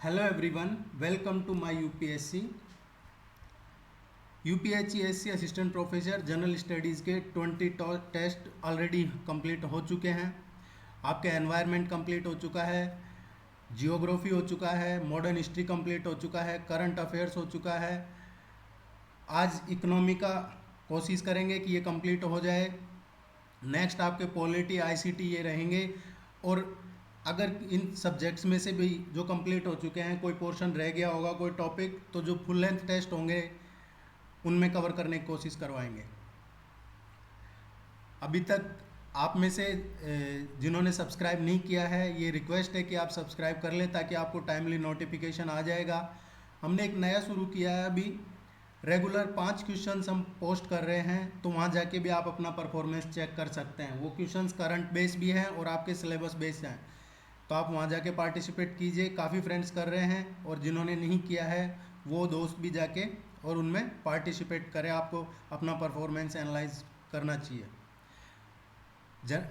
Hello everyone, welcome to my UPSC assistant professor general studies के 20 test already complete हो चुके हैं। आपके एनवायरनमेंट कंप्लीट हो चुका है, जियोग्राफी हो चुका है, मॉडर्न हिस्ट्री कंप्लीट हो चुका है, करंट अफेयर्स हो चुका है। आज इकोनॉमी का कोशिश करेंगे कि ये कंप्लीट हो जाए। नेक्स्ट आपके पॉलिटी आईसीटी ये रहेंगे। और अगर इन सब्जेक्ट्स में से भी जो कंप्लीट हो चुके हैं कोई पोर्शन रह गया होगा, कोई टॉपिक, तो जो फुल लेंथ टेस्ट होंगे उनमें कवर करने की कोशिश करवाएंगे। अभी तक आप में से जिन्होंने सब्सक्राइब नहीं किया है, ये रिक्वेस्ट है कि आप सब्सक्राइब कर लें ताकि आपको टाइमली नोटिफिकेशन आ जाएगा। हमने एक नया शुरू किया है अभी, रेगुलर 5 क्वेश्चंस हम पोस्ट कर रहे हैं, तो वहाँ जाके भी आप अपना परफॉर्मेंस चेक कर सकते हैं। वो क्वेश्चंस करंट बेस भी हैं और आपके सिलेबस बेस हैं, तो आप वहाँ जाके पार्टिसिपेट कीजिए। काफ़ी फ्रेंड्स कर रहे हैं और जिन्होंने नहीं किया है वो दोस्त भी जाके और उनमें पार्टिसिपेट करें। आपको अपना परफॉर्मेंस एनालाइज करना चाहिए।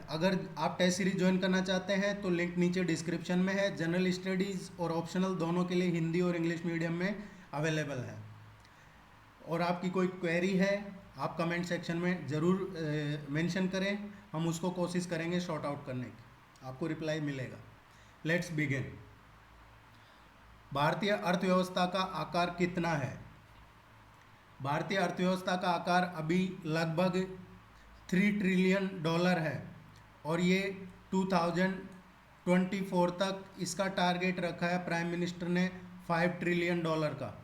अगर आप टेस्ट सीरीज ज्वाइन करना चाहते हैं तो लिंक नीचे डिस्क्रिप्शन में है। जनरल स्टडीज़ और ऑप्शनल दोनों के लिए हिंदी और इंग्लिश मीडियम में अवेलेबल है। और आपकी कोई क्वेरी है आप कमेंट सेक्शन में ज़रूर मेंशन करें, हम उसको कोशिश करेंगे शॉर्ट आउट करने की, आपको रिप्लाई मिलेगा। Let's begin. भारतीय अर्थव्यवस्था का आकार कितना है? भारतीय अर्थव्यवस्था का आकार अभी लगभग $3 ट्रिलियन है और ये 2024 तक इसका टारगेट रखा है प्राइम मिनिस्टर ने $5 ट्रिलियन का।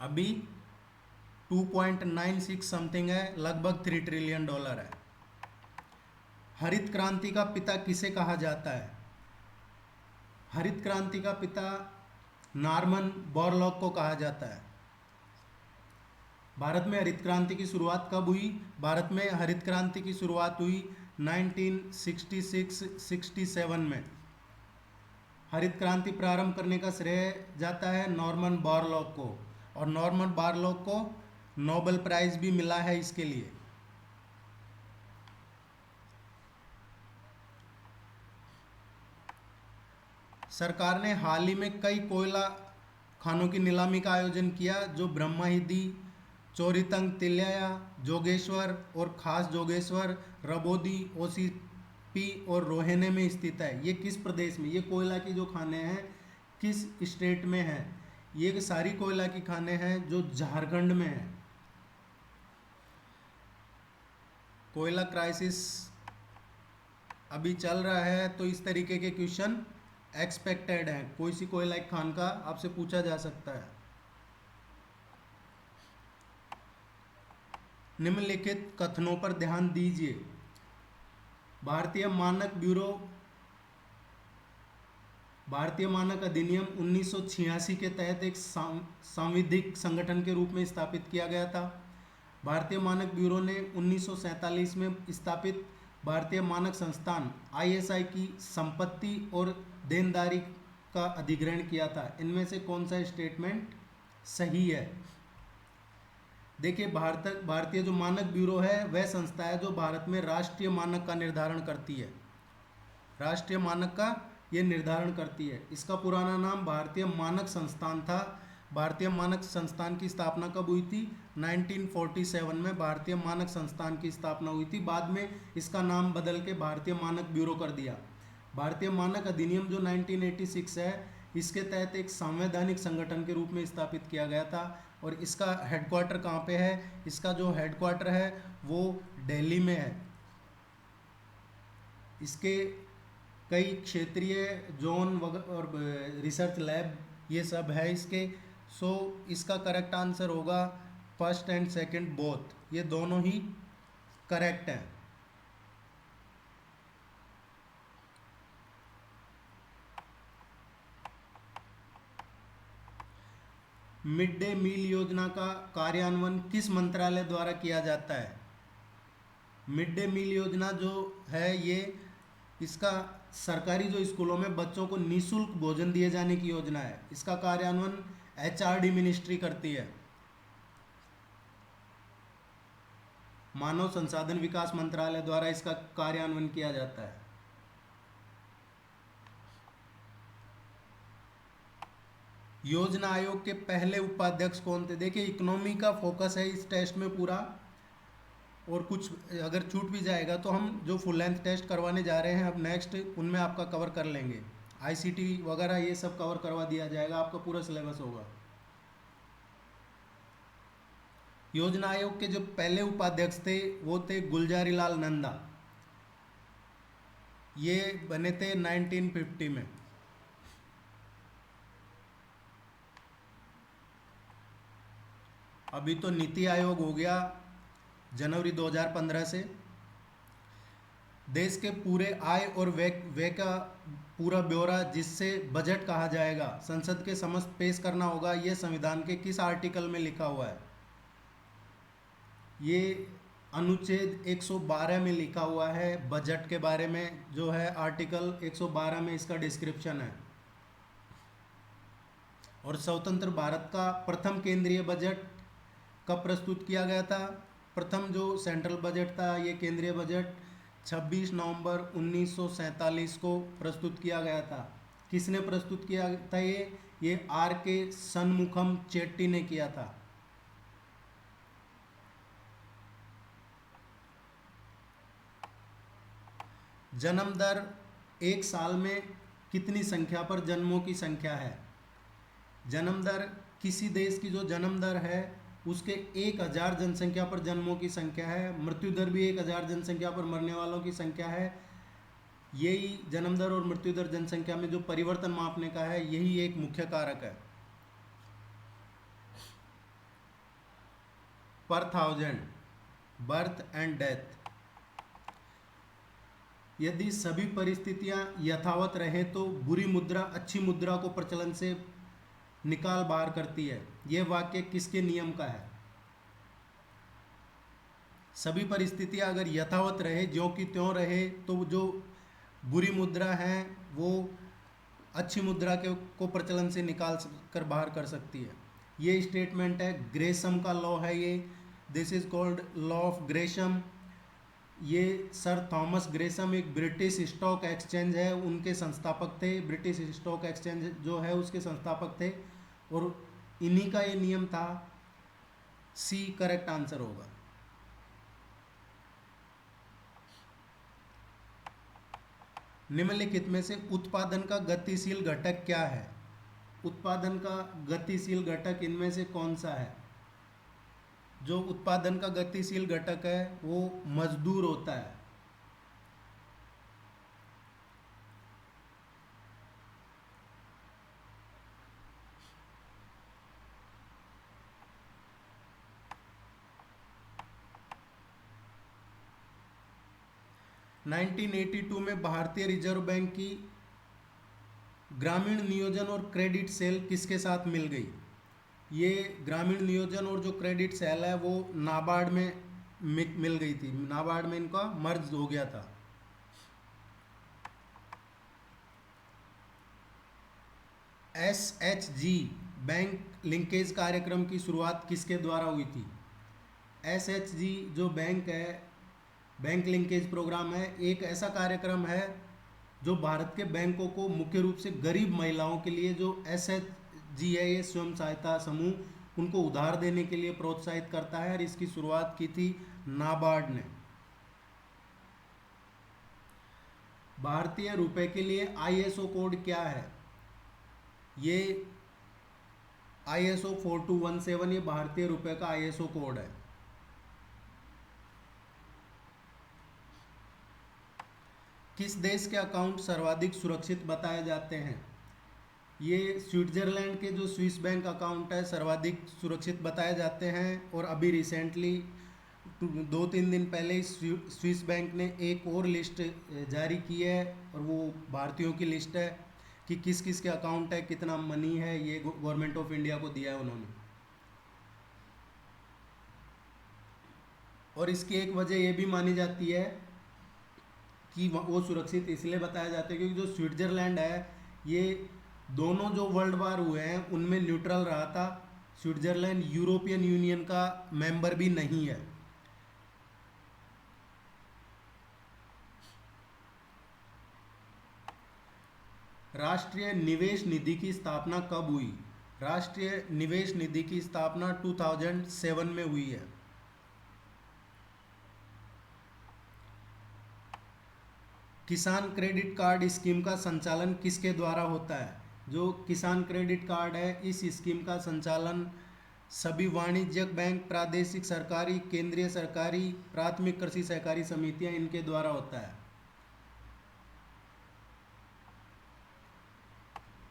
अभी 2.96 समथिंग है, लगभग $3 ट्रिलियन है। हरित क्रांति का पिता किसे कहा जाता है? हरित क्रांति का पिता नॉर्मन बोरलॉग को कहा जाता है। भारत में हरित क्रांति की शुरुआत कब हुई? भारत में हरित क्रांति की शुरुआत हुई 1966-67 में। हरित क्रांति प्रारंभ करने का श्रेय जाता है नॉर्मन बोरलॉग को, और नॉर्मन बोरलॉग को नोबेल प्राइज भी मिला है इसके लिए। सरकार ने हाल ही में कई कोयला खानों की नीलामी का आयोजन किया जो ब्रह्महिदी, चोरीतंग तिलैया, जोगेश्वर और खास जोगेश्वर, रबोदी, ओसीपी और रोहने में स्थित है। ये किस प्रदेश में, ये कोयला की जो खाने हैं किस स्टेट में हैं? ये सारी कोयला की खाने हैं जो झारखंड में है। कोयला क्राइसिस अभी चल रहा है, तो इस तरीके के क्वेश्चन एक्सपेक्टेड है। कोई सी कोयला एक खान का आपसे पूछा जा सकता है। निम्नलिखित कथनों पर ध्यान दीजिए। भारतीय मानक अधिनियम 1986 के तहत एक सांविधिक संगठन के रूप में स्थापित किया गया था। भारतीय मानक ब्यूरो ने 1947 में स्थापित भारतीय मानक संस्थान ISI की संपत्ति और देनदारी का अधिग्रहण किया था। इनमें से कौन सा स्टेटमेंट सही है? देखिए, भारतीय जो मानक ब्यूरो है वह संस्था है जो भारत में राष्ट्रीय मानक का निर्धारण करती है। राष्ट्रीय मानक का ये निर्धारण करती है। इसका पुराना नाम भारतीय मानक संस्थान था। भारतीय मानक संस्थान की स्थापना कब हुई थी? 1947 में भारतीय मानक संस्थान की स्थापना हुई थी। बाद में इसका नाम बदल के भारतीय मानक ब्यूरो कर दिया। भारतीय मानक अधिनियम जो 1986 है, इसके तहत एक संवैधानिक संगठन के रूप में स्थापित किया गया था। और इसका हेडक्वार्टर कहाँ पे है? इसका जो हेडक्वार्टर है वो दिल्ली में है। इसके कई क्षेत्रीय जोन और रिसर्च लैब ये सब है इसके। सो इसका करेक्ट आंसर होगा फर्स्ट एंड सेकंड बोथ, ये दोनों ही करेक्ट हैं। मिड डे मील योजना का कार्यान्वयन किस मंत्रालय द्वारा किया जाता है? मिड डे मील योजना जो है ये इसका सरकारी जो स्कूलों में बच्चों को निःशुल्क भोजन दिए जाने की योजना है। इसका कार्यान्वयन HRD मिनिस्ट्री करती है। मानव संसाधन विकास मंत्रालय द्वारा इसका कार्यान्वयन किया जाता है। योजना आयोग के पहले उपाध्यक्ष कौन थे? देखिए इकोनॉमी का फोकस है इस टेस्ट में पूरा, और कुछ अगर छूट भी जाएगा तो हम जो फुल लेंथ टेस्ट करवाने जा रहे हैं अब नेक्स्ट, उनमें आपका कवर कर लेंगे। आईसीटी वगैरह ये सब कवर करवा दिया जाएगा, आपका पूरा सिलेबस होगा। योजना आयोग के जो पहले उपाध्यक्ष थे वो थे गुलजारी लाल नंदा, ये बने थे 1950 में। अभी तो नीति आयोग हो गया जनवरी 2015 से। देश के पूरे आय और व्यय का पूरा ब्यौरा, जिससे बजट कहा जाएगा, संसद के समक्ष पेश करना होगा। ये संविधान के किस आर्टिकल में लिखा हुआ है? ये अनुच्छेद 112 में लिखा हुआ है। बजट के बारे में जो है आर्टिकल 112 में इसका डिस्क्रिप्शन है। और स्वतंत्र भारत का प्रथम केंद्रीय बजट कब प्रस्तुत किया गया था? प्रथम जो सेंट्रल बजट था, ये केंद्रीय बजट 26 नवंबर 1947 को प्रस्तुत किया गया था। किसने प्रस्तुत किया था? ये आर के सन्मुखम चेट्टी ने किया था। जन्म दर एक साल में कितनी संख्या पर जन्मों की संख्या है? जन्म दर किसी देश की जो जन्म दर है उसके 1000 जनसंख्या पर जन्मों की संख्या है। मृत्यु दर भी 1000 जनसंख्या पर मरने वालों की संख्या है। यही जन्म दर और मृत्यु दर जनसंख्या में जो परिवर्तन मापने का है, यही एक मुख्य कारक है। पर थाउजेंड बर्थ एंड डेथ, यदि सभी परिस्थितियां यथावत रहें तो बुरी मुद्रा अच्छी मुद्रा को प्रचलन से निकाल बाहर करती है। यह वाक्य किसके नियम का है? सभी परिस्थितियां अगर यथावत रहे, ज्यों की त्यों रहे, तो जो बुरी मुद्रा है वो अच्छी मुद्रा के को प्रचलन से निकाल कर बाहर कर सकती है। ये स्टेटमेंट है, ग्रेसम का लॉ है ये। This is called law of Gresham. ये सर थॉमस ग्रेसम एक ब्रिटिश स्टॉक एक्सचेंज है, उनके संस्थापक थे। ब्रिटिश स्टॉक एक्सचेंज जो है उसके संस्थापक थे, और इन्हीं का ये नियम था। सी करेक्ट आंसर होगा। निम्नलिखित में से उत्पादन का गतिशील घटक क्या है? उत्पादन का गतिशील घटक इनमें से कौन सा है? जो उत्पादन का गतिशील घटक है वो मजदूर होता है। नाइनटीन 82 में भारतीय रिजर्व बैंक की ग्रामीण नियोजन और क्रेडिट सेल किसके साथ मिल गई? ये ग्रामीण नियोजन और जो क्रेडिट सेल है वो नाबार्ड में मिल गई थी। नाबार्ड में इनका मर्ज हो गया था। SHG बैंक लिंकेज कार्यक्रम की शुरुआत किसके द्वारा हुई थी? SHG जो बैंक है, बैंक लिंकेज प्रोग्राम है, एक ऐसा कार्यक्रम है जो भारत के बैंकों को मुख्य रूप से गरीब महिलाओं के लिए, जो SHG है ये स्वयं सहायता समूह, उनको उधार देने के लिए प्रोत्साहित करता है, और इसकी शुरुआत की थी नाबार्ड ने। भारतीय रुपए के लिए ISO कोड क्या है? ये ISO 4217 ये भारतीय रुपए का ISO कोड है। किस देश के अकाउंट सर्वाधिक सुरक्षित बताए जाते हैं? ये स्विट्जरलैंड के जो स्विस बैंक अकाउंट है सर्वाधिक सुरक्षित बताए जाते हैं। और अभी रिसेंटली 2-3 दिन पहले ही स्विस बैंक ने एक और लिस्ट जारी की है, और वो भारतीयों की लिस्ट है कि किस किस के अकाउंट है, कितना मनी है, ये गवर्नमेंट ऑफ इंडिया को दिया है उन्होंने। और इसकी एक वजह ये भी मानी जाती है कि वो सुरक्षित इसलिए बताया जाता है क्योंकि जो स्विट्जरलैंड है, ये दोनों जो वर्ल्ड वार हुए हैं उनमें न्यूट्रल रहा था। स्विट्जरलैंड यूरोपियन यूनियन का मेंबर भी नहीं है। राष्ट्रीय निवेश निधि की स्थापना कब हुई? राष्ट्रीय निवेश निधि की स्थापना 2007 में हुई है। किसान क्रेडिट कार्ड स्कीम का संचालन किसके द्वारा होता है? जो किसान क्रेडिट कार्ड है, इस स्कीम का संचालन सभी वाणिज्यिक बैंक, प्रादेशिक सरकारी, केंद्रीय सरकारी, प्राथमिक कृषि सहकारी समितियां, इनके द्वारा होता है।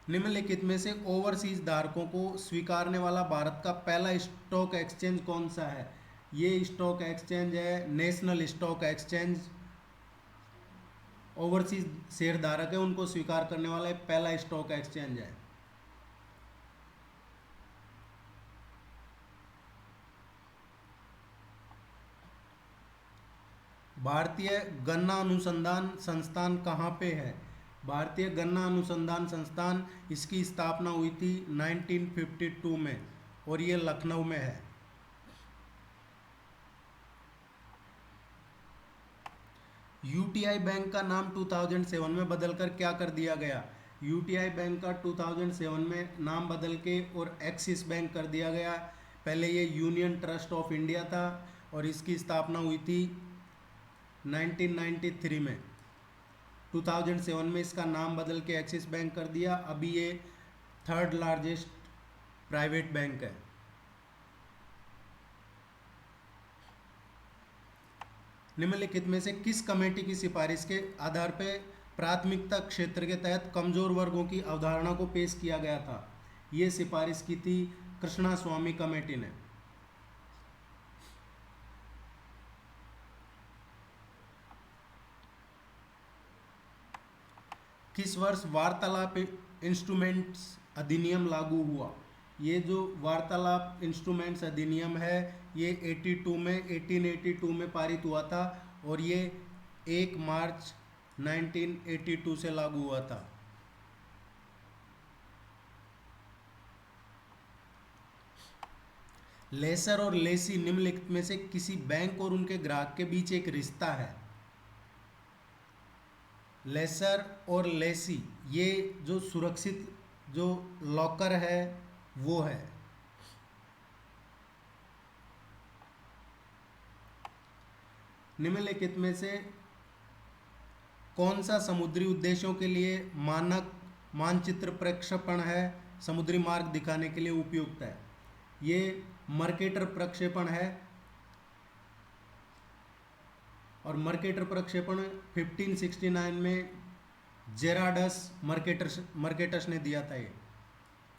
निम्नलिखित में से ओवरसीज धारकों को स्वीकारने वाला भारत का पहला स्टॉक एक्सचेंज कौन सा है? ये स्टॉक एक्सचेंज है national stock exchange. Overseas share धारक है, उनको स्वीकार करने वाला एक पहला स्टॉक एक्सचेंज है। भारतीय गन्ना अनुसंधान संस्थान कहाँ पे है? भारतीय गन्ना अनुसंधान संस्थान, इसकी स्थापना हुई थी 1952 में और ये लखनऊ में है। यूटीआई बैंक का नाम 2007 में बदलकर क्या कर दिया गया? यूटीआई बैंक का 2007 में नाम बदल के और एक्सिस बैंक कर दिया गया। पहले ये यूनियन ट्रस्ट ऑफ इंडिया था और इसकी स्थापना हुई थी 1993 में। 2007 में इसका नाम बदल के एक्सिस बैंक कर दिया। अभी ये थर्ड लार्जेस्ट प्राइवेट बैंक है। निम्नलिखित में से किस कमेटी की सिफारिश के आधार पर प्राथमिकता क्षेत्र के तहत कमजोर वर्गों की अवधारणा को पेश किया गया था? ये सिफारिश की थी कृष्णा स्वामी कमेटी ने। किस वर्ष वार्तालाप इंस्ट्रूमेंट्स अधिनियम लागू हुआ? ये जो वार्तालाप इंस्ट्रूमेंट्स अधिनियम है, ये 1882 में पारित हुआ था और ये 1 मार्च 1982 से लागू हुआ था। लेसर और लेसी निम्नलिखित में से किसी बैंक और उनके ग्राहक के बीच एक रिश्ता है? लेसर और लेसी, ये जो सुरक्षित जो लॉकर है वो है। निम्नलिखित में से कौन सा समुद्री उद्देश्यों के लिए मानक मानचित्र प्रक्षेपण है समुद्री मार्ग दिखाने के लिए उपयुक्त है? ये मर्केटर प्रक्षेपण है और मर्केटर प्रक्षेपण 1569 में जेराडस मर्केटस ने दिया था। ये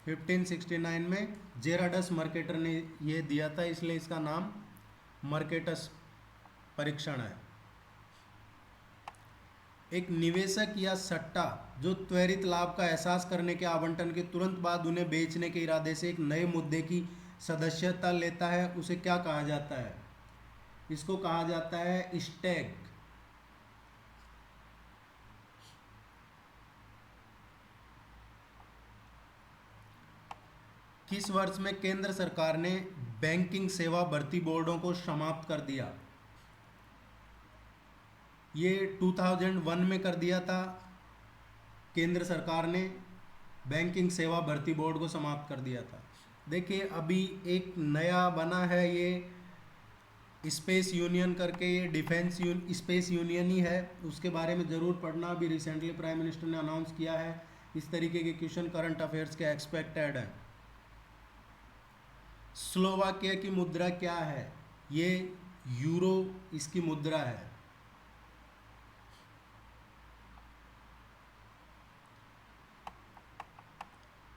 1569 में जेराडस मर्केटर ने ये दिया था, इसलिए इसका नाम मर्केटस परीक्षण है। एक निवेशक या सट्टा जो त्वरित लाभ का एहसास करने के आवंटन के तुरंत बाद उन्हें बेचने के इरादे से एक नए मुद्दे की सदस्यता लेता है, उसे क्या कहा जाता है? इसको कहा जाता है स्टैग। किस वर्ष में केंद्र सरकार ने बैंकिंग सेवा भर्ती बोर्डों को समाप्त कर दिया? ये 2001 में कर दिया था। केंद्र सरकार ने बैंकिंग सेवा भर्ती बोर्ड को समाप्त कर दिया था। देखिए अभी एक नया बना है, ये स्पेस यूनियन करके, ये स्पेस यूनियन ही है, उसके बारे में ज़रूर पढ़ना। अभी रिसेंटली प्राइम मिनिस्टर ने अनाउंस किया है। इस तरीके के क्वेश्चन करंट अफेयर्स के एक्सपेक्टेड हैं। स्लोवाकिया की मुद्रा क्या है? ये यूरो इसकी मुद्रा है।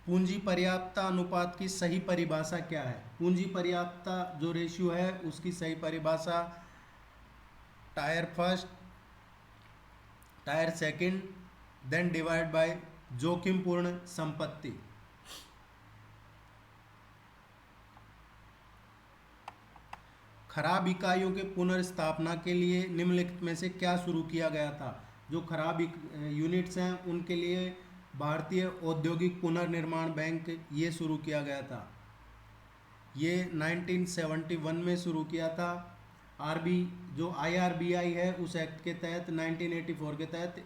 पूंजी पर्याप्तता अनुपात की सही परिभाषा क्या है? पूंजी पर्याप्तता जो रेशियो है उसकी सही परिभाषा tier first, tier second, then divide by जोखिम पूर्ण संपत्ति। खराब इकाइयों के पुनर्स्थापना के लिए निम्नलिखित में से क्या शुरू किया गया था? जो खराब यूनिट्स हैं उनके लिए भारतीय औद्योगिक पुनर्निर्माण बैंक ये शुरू किया गया था। ये 1971 में शुरू किया था। जो IRBI है उस एक्ट के तहत 1984 के तहत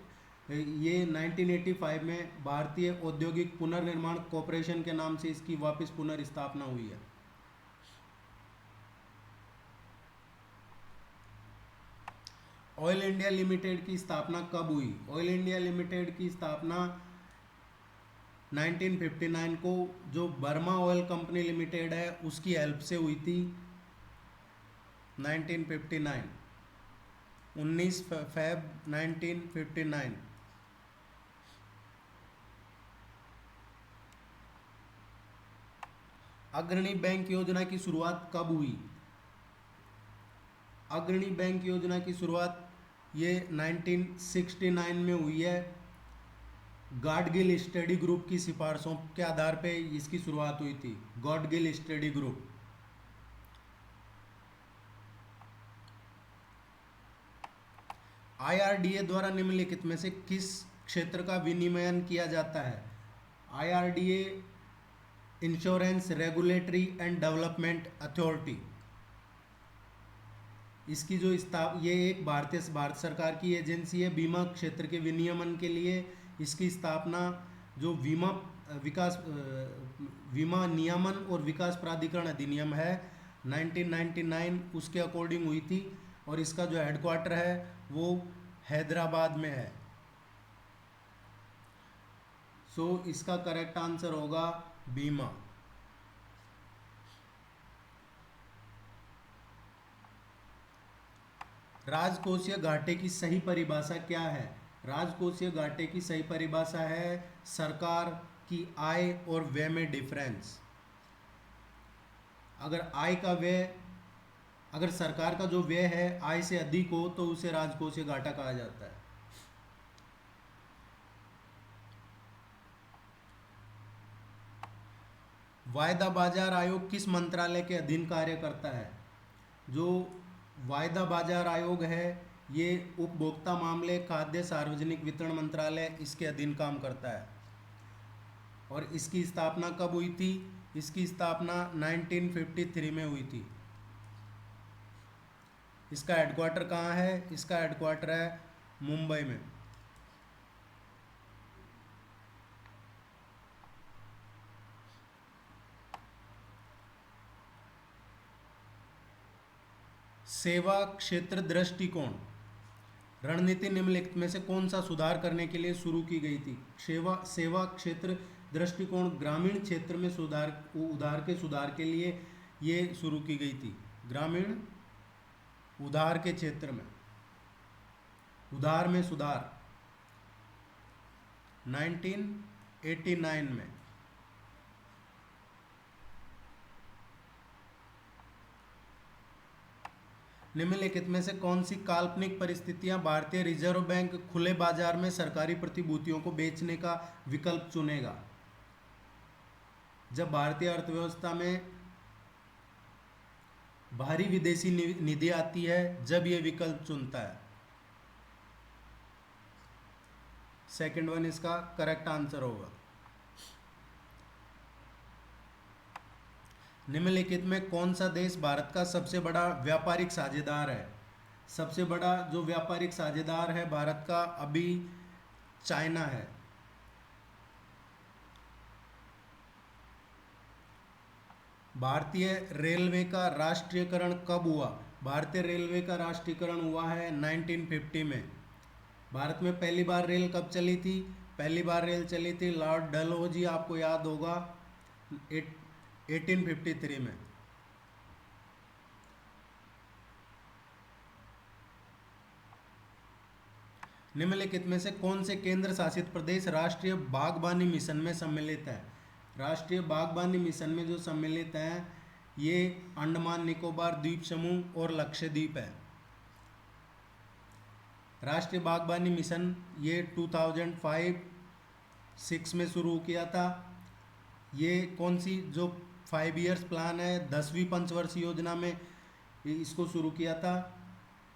ये 1985 में भारतीय औद्योगिक पुनर्निर्माण कॉरपोरेशन के नाम से इसकी वापस पुनर्स्थापना हुई है। ऑयल इंडिया लिमिटेड की स्थापना कब हुई? ऑयल इंडिया लिमिटेड की स्थापना 1959 को जो बर्मा ऑयल कंपनी लिमिटेड है उसकी हेल्प से हुई थी। 1959 19 फैब 1959। अग्रणी बैंक योजना की शुरुआत कब हुई? अग्रणी बैंक योजना की शुरुआत ये 1969 में हुई है। गॉडगिल स्टडी ग्रुप की सिफारिशों के आधार पे इसकी शुरुआत हुई थी। Gadgil study group. आईआरडीए द्वारा निम्नलिखित में से किस क्षेत्र का विनियमन किया जाता है? IRDA insurance regulatory and development authority. इसकी जो ये एक भारत सरकार की एजेंसी है बीमा क्षेत्र के विनियमन के लिए। इसकी स्थापना जो बीमा नियमन और विकास प्राधिकरण अधिनियम है 1999 उसके अकॉर्डिंग हुई थी और इसका जो हेडक्वार्टर है वो हैदराबाद में है। सो इसका करेक्ट आंसर होगा बीमा। राजकोषीय घाटे की सही परिभाषा क्या है? राजकोषीय घाटे की सही परिभाषा है सरकार की आय और व्यय में डिफरेंस। अगर सरकार का जो व्यय है आय से अधिक हो तो उसे राजकोषीय घाटा कहा जाता है। वायदा बाजार आयोग किस मंत्रालय के अधीन कार्य करता है? जो वायदा बाजार आयोग है ये उपभोक्ता मामले खाद्य सार्वजनिक वितरण मंत्रालय इसके अधीन काम करता है। और इसकी स्थापना कब हुई थी? इसकी स्थापना 1953 में हुई थी। इसका हेडक्वार्टर कहाँ है? इसका हेडक्वार्टर है मुंबई में। सेवा क्षेत्र दृष्टिकोण रणनीति निम्नलिखित में से कौन सा सुधार करने के लिए शुरू की गई थी? सेवा क्षेत्र दृष्टिकोण ग्रामीण क्षेत्र में सुधार के लिए ये शुरू की गई थी। ग्रामीण उधार के क्षेत्र में उधार में सुधार 1989 में। निम्नलिखित में से कौन सी काल्पनिक परिस्थितियां भारतीय रिजर्व बैंक खुले बाजार में सरकारी प्रतिभूतियों को बेचने का विकल्प चुनेगा? जब भारतीय अर्थव्यवस्था में भारी विदेशी निधि आती है जब यह विकल्प चुनता है। सेकंड वन इसका करेक्ट आंसर होगा। निम्नलिखित में कौन सा देश भारत का सबसे बड़ा व्यापारिक साझेदार है? सबसे बड़ा जो व्यापारिक साझेदार है भारत का अभी चाइना है। भारतीय रेलवे का राष्ट्रीयकरण कब हुआ? भारतीय रेलवे का राष्ट्रीयकरण हुआ है 1950 में। भारत में पहली बार रेल कब चली थी? पहली बार रेल चली थी लॉर्ड डलहौजी, आपको याद होगा, 1853 में। निम्नलिखित में से कौन से केंद्र शासित प्रदेश राष्ट्रीय बागवानी मिशन में सम्मिलित है? राष्ट्रीय बागवानी मिशन में जो सम्मिलित हैं ये अंडमान निकोबार द्वीप समूह और लक्षद्वीप है। राष्ट्रीय बागवानी मिशन ये 2005-06 में शुरू किया था। ये कौन सी जो 5 ईयर्स प्लान है 10वीं पंचवर्षीय योजना में इसको शुरू किया था।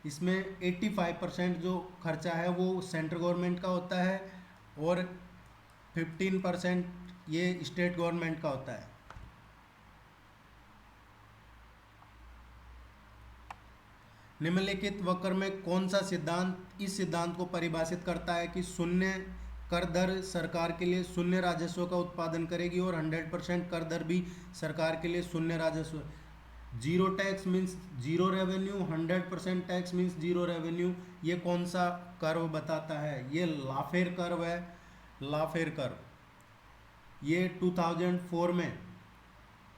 इसमें 85% जो खर्चा है वो सेंट्रल गवर्नमेंट का होता है और 15% ये स्टेट गवर्नमेंट का होता है। निम्नलिखित वक्र में कौन सा सिद्धांत इस सिद्धांत को परिभाषित करता है कि शून्य कर दर सरकार के लिए शून्य राजस्व का उत्पादन करेगी और 100% कर दर भी सरकार के लिए शून्य राजस्व। Zero tax means zero revenue, 100% tax means zero revenue. ये कौन सा कर्व बताता है? ये लाफेर कर्व है, लाफेर कर्व। ये 2004 में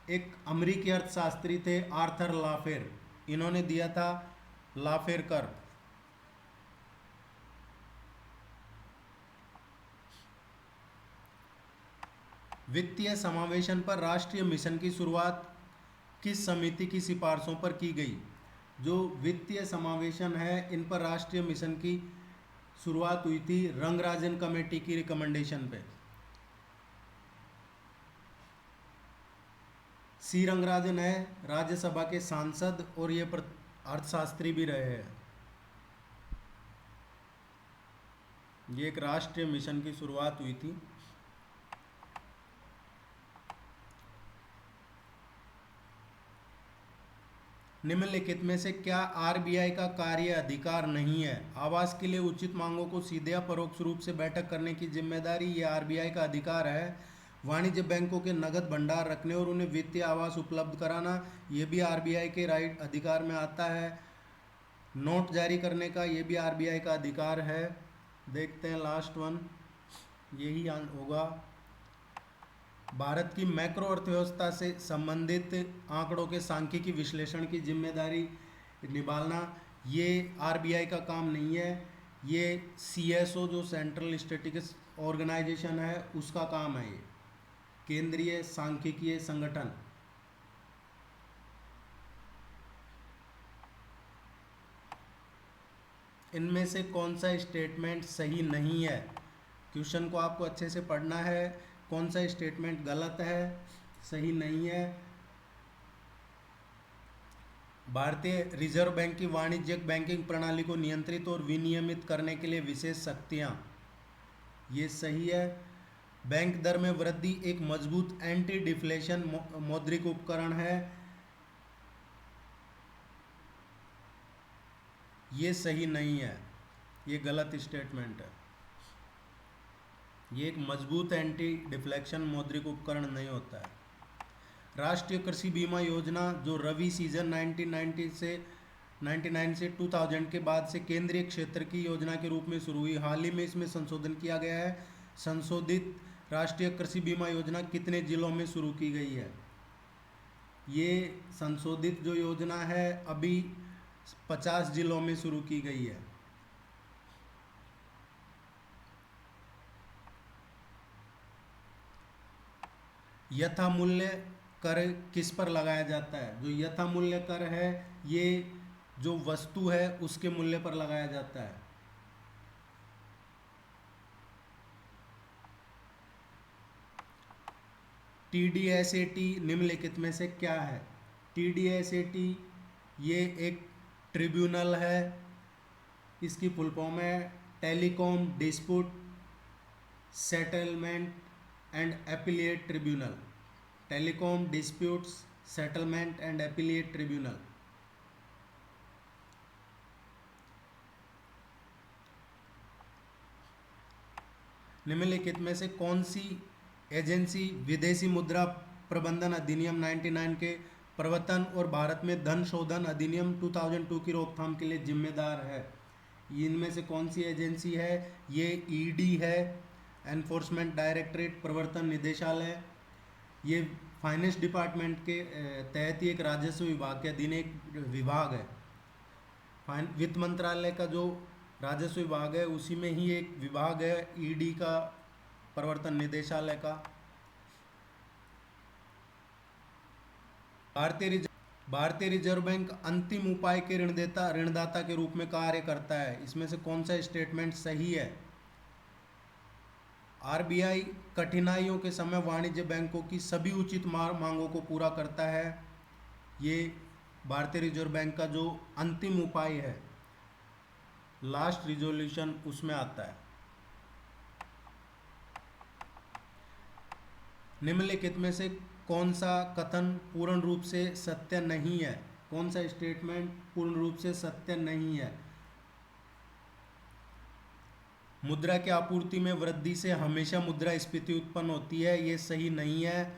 एक अमेरिकी अर्थशास्त्री थे आर्थर लाफेर, इन्होंने दिया था लाफेर कर्व। वित्तीय समावेशन पर राष्ट्रीय मिशन की शुरुआत किस समिति की सिफारिशों पर की गई? जो वित्तीय समावेशन है इन पर राष्ट्रीय मिशन की शुरुआत हुई थी रंगराजन कमेटी की रिकमेंडेशन पे। सी रंगराजन है राज्यसभा के सांसद और ये अर्थशास्त्री भी रहे हैं। ये एक राष्ट्रीय मिशन की शुरुआत हुई थी। निम्नलिखित में से क्या आरबीआई का कार्य अधिकार नहीं है? आवास के लिए उचित मांगों को सीधे या परोक्ष रूप से बैठक करने की जिम्मेदारी ये आरबीआई का अधिकार है। वाणिज्य बैंकों के नगद भंडार रखने और उन्हें वित्तीय आवास उपलब्ध कराना ये भी आरबीआई के राइट अधिकार में आता है। नोट जारी करने का ये भी आरबीआई का अधिकार है। देखते हैं लास्ट वन, यही होगा। भारत की मैक्रो अर्थव्यवस्था से संबंधित आंकड़ों के सांख्यिकी विश्लेषण की जिम्मेदारी निभाना ये आरबीआई का काम नहीं है, ये सीएसओ जो सेंट्रल स्टैटिस्टिक्स ऑर्गेनाइजेशन है उसका काम है। ये केंद्रीय सांख्यिकीय संगठन। इनमें से कौन सा स्टेटमेंट सही नहीं है? क्वेश्चन को आपको अच्छे से पढ़ना है। कौन सा स्टेटमेंट गलत है, सही नहीं है? भारतीय रिजर्व बैंक की वाणिज्यिक बैंकिंग प्रणाली को नियंत्रित और विनियमित करने के लिए विशेष शक्तियां, ये सही है। बैंक दर में वृद्धि एक मजबूत एंटी डिफ्लेशन मौद्रिक उपकरण है, ये सही नहीं है, ये गलत स्टेटमेंट है। ये एक मजबूत एंटी डिफ्लेक्शन मौद्रिक उपकरण नहीं होता है। राष्ट्रीय कृषि बीमा योजना जो रवि सीजन 1999 से 2000 के बाद से केंद्रीय क्षेत्र की योजना के रूप में शुरू हुई, हाल ही में इसमें संशोधन किया गया है। संशोधित राष्ट्रीय कृषि बीमा योजना कितने जिलों में शुरू की गई है? ये संशोधित जो योजना है अभी 50 जिलों में शुरू की गई है। यथा मूल्य कर किस पर लगाया जाता है? जो यथा मूल्य कर है ये जो वस्तु है उसके मूल्य पर लगाया जाता है। टीडीएसएटी निम्नलिखित में से क्या है? टीडीएसएटी ये एक ट्रिब्यूनल है, इसकी फुल फॉर्म है telecom dispute settlement and appellate tribunal. Telecom disputes settlement and appellate tribunal. निम्नलिखित में से कौन सी एजेंसी विदेशी मुद्रा प्रबंधन अधिनियम 99 के प्रवर्तन और भारत में धन शोधन अधिनियम 2002 की रोकथाम के लिए जिम्मेदार है? इनमें से कौन सी एजेंसी है? ये ईडी है, एनफोर्समेंट डायरेक्टरेट प्रवर्तन निदेशालय। ये फाइनेंस डिपार्टमेंट के तहत ही एक राजस्व विभाग के अधीन एक विभाग है। वित्त मंत्रालय का जो राजस्व विभाग है उसी में ही एक विभाग है ईडी का, प्रवर्तन निदेशालय का। भारतीय रिजर्व बैंक अंतिम उपाय के ऋणदाता के रूप में कार्य करता है। इसमें से कौन सा स्टेटमेंट सही है? आरबीआई कठिनाइयों के समय वाणिज्य बैंकों की सभी उचित मांगों को पूरा करता है। ये भारतीय रिजर्व बैंक का जो अंतिम उपाय है, लास्ट रिजोल्यूशन, उसमें आता है। निम्नलिखित में से कौन सा कथन पूर्ण रूप से सत्य नहीं है? कौन सा स्टेटमेंट पूर्ण रूप से सत्य नहीं है? मुद्रा की आपूर्ति में वृद्धि से हमेशा मुद्रास्फीति उत्पन्न होती है, ये सही नहीं है।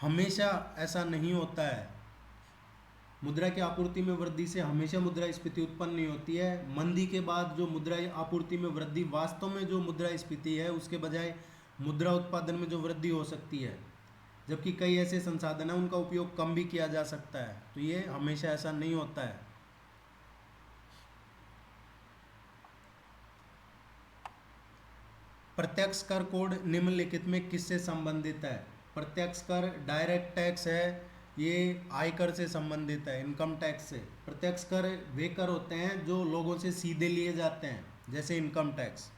हमेशा ऐसा नहीं होता है। मुद्रा की आपूर्ति में वृद्धि से हमेशा मुद्रास्फीति उत्पन्न नहीं होती है। मंदी के बाद जो मुद्रा आपूर्ति में वृद्धि वास्तव में जो मुद्रास्फीति है, उसके बजाय मुद्रा उत्पादन में जो वृद्धि हो सकती है, जबकि कई ऐसे संसाधन हैं उनका उपयोग कम भी किया जा सकता है। तो ये हमेशा ऐसा नहीं होता है। प्रत्यक्ष कर कोड निम्नलिखित में किससे संबंधित है? प्रत्यक्ष कर डायरेक्ट टैक्स है, ये आयकर से संबंधित है, इनकम टैक्स से। प्रत्यक्ष कर वे कर होते हैं जो लोगों से सीधे लिए जाते हैं, जैसे इनकम टैक्स।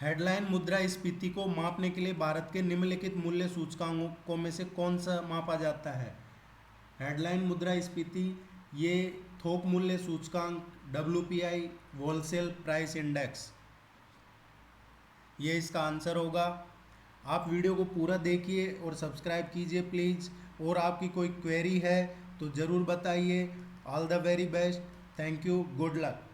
हेडलाइन मुद्रास्फीति को मापने के लिए भारत के निम्नलिखित मूल्य सूचकांकों में से कौन सा मापा जाता है? हेडलाइन मुद्रास्फीति ये थोक मूल्य सूचकांक, WPI, होलसेल प्राइस इंडेक्स, ये इसका आंसर होगा। आप वीडियो को पूरा देखिए और सब्सक्राइब कीजिए प्लीज़। और आपकी कोई क्वेरी है तो ज़रूर बताइए। All the very best. Thank you. Good luck.